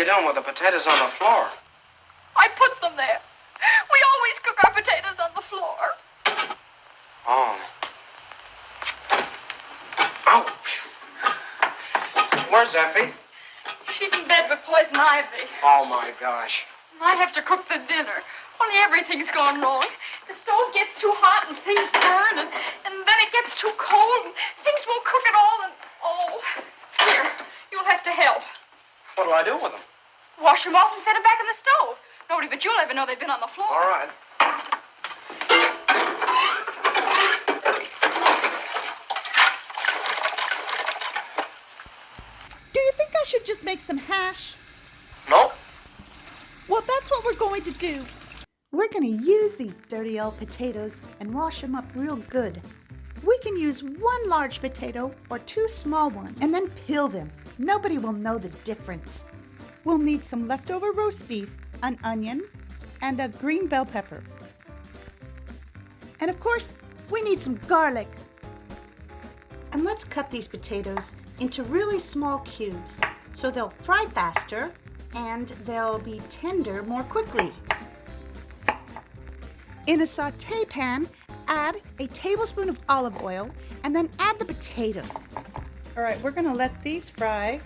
you doing with the potatoes on the floor? I put them there. We always cook our potatoes on the floor. Oh. Oh. Where's Effie? She's in bed with poison ivy. Oh, my gosh. I have to cook the dinner. Only everything's gone wrong. The stove gets too hot and things burn, and then it gets too cold and things won't cook at all, and here, you'll have to help. What'll I do with them? Wash them off and set them back in the stove. Nobody but you'll ever know they've been on the floor. All right. Do you think I should just make some hash? Nope. Well, that's what we're going to do. We're going to use these dirty old potatoes and wash them up real good. We can use 1 large potato or 2 small ones and then peel them. Nobody will know the difference. We'll need some leftover roast beef, an onion, and a green bell pepper. And of course, we need some garlic. And let's cut these potatoes into really small cubes so they'll fry faster and they'll be tender more quickly. In a sauté pan, add a tablespoon of olive oil and then add the potatoes. All right, we're gonna let these fry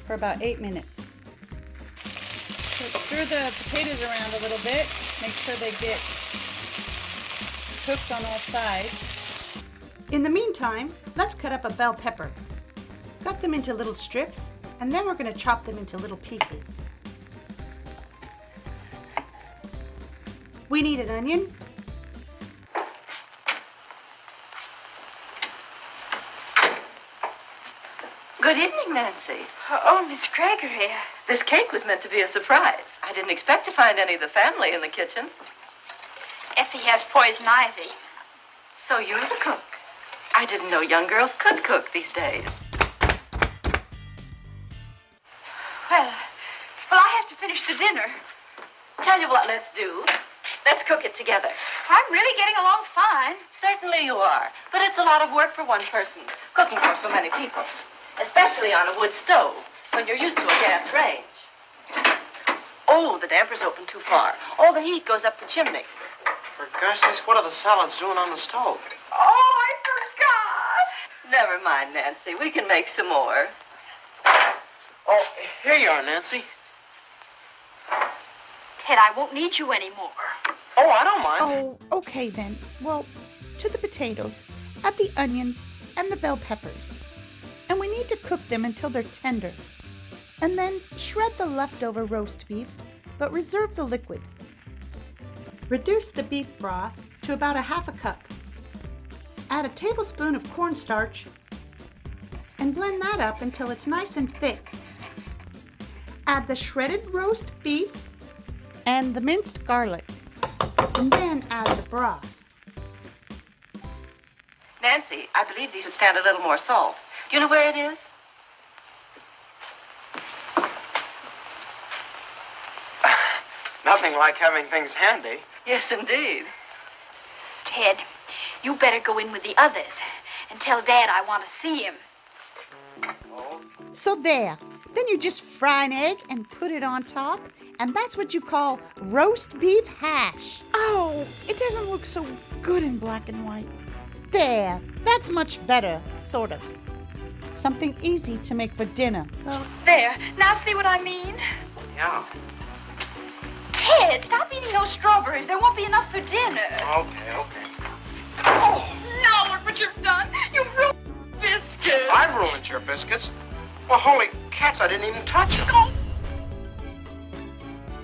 for about 8 minutes. So stir the potatoes around a little bit, make sure they get cooked on all sides. In the meantime, let's cut up a bell pepper. Cut them into little strips, and then we're gonna chop them into little pieces. We need an onion. Good evening, Nancy. Oh, Miss Gregory. This cake was meant to be a surprise. I didn't expect to find any of the family in the kitchen. Effie has poison ivy. So you're the cook. I didn't know young girls could cook these days. Well, I have to finish the dinner. Tell you what let's do. Let's cook it together. I'm really getting along fine. Certainly you are, but it's a lot of work for one person, cooking for so many people, especially on a wood stove when you're used to a gas range. Oh, the damper's open too far. All the heat goes up the chimney. For gosh sakes, what are the salads doing on the stove? Oh, I forgot. Never mind, Nancy. We can make some more. Oh, here you are, Nancy. Ted, I won't need you anymore. Oh, I don't mind. Oh, okay then. Well, to the potatoes, add the onions and the bell peppers. And we need to cook them until they're tender. And then shred the leftover roast beef, but reserve the liquid. Reduce the beef broth to about 1/2 cup. Add a tablespoon of cornstarch and blend that up until it's nice and thick. Add the shredded roast beef and the minced garlic, and then add the broth. Nancy, I believe these would stand a little more salt. Do you know where it is? Nothing like having things handy. Yes, indeed. Ted, you better go in with the others and tell Dad I want to see him. Oh. So there. Then you just fry an egg and put it on top, and that's what you call roast beef hash. Oh, it doesn't look so good in black and white. There, that's much better, sort of. Something easy to make for dinner. There, now see what I mean? Yeah. Ted, stop eating those strawberries. There won't be enough for dinner. Okay. Oh, now look what you've done. You've ruined the biscuits. I've ruined your biscuits. Well, holy cats, I didn't even touch them. Oh,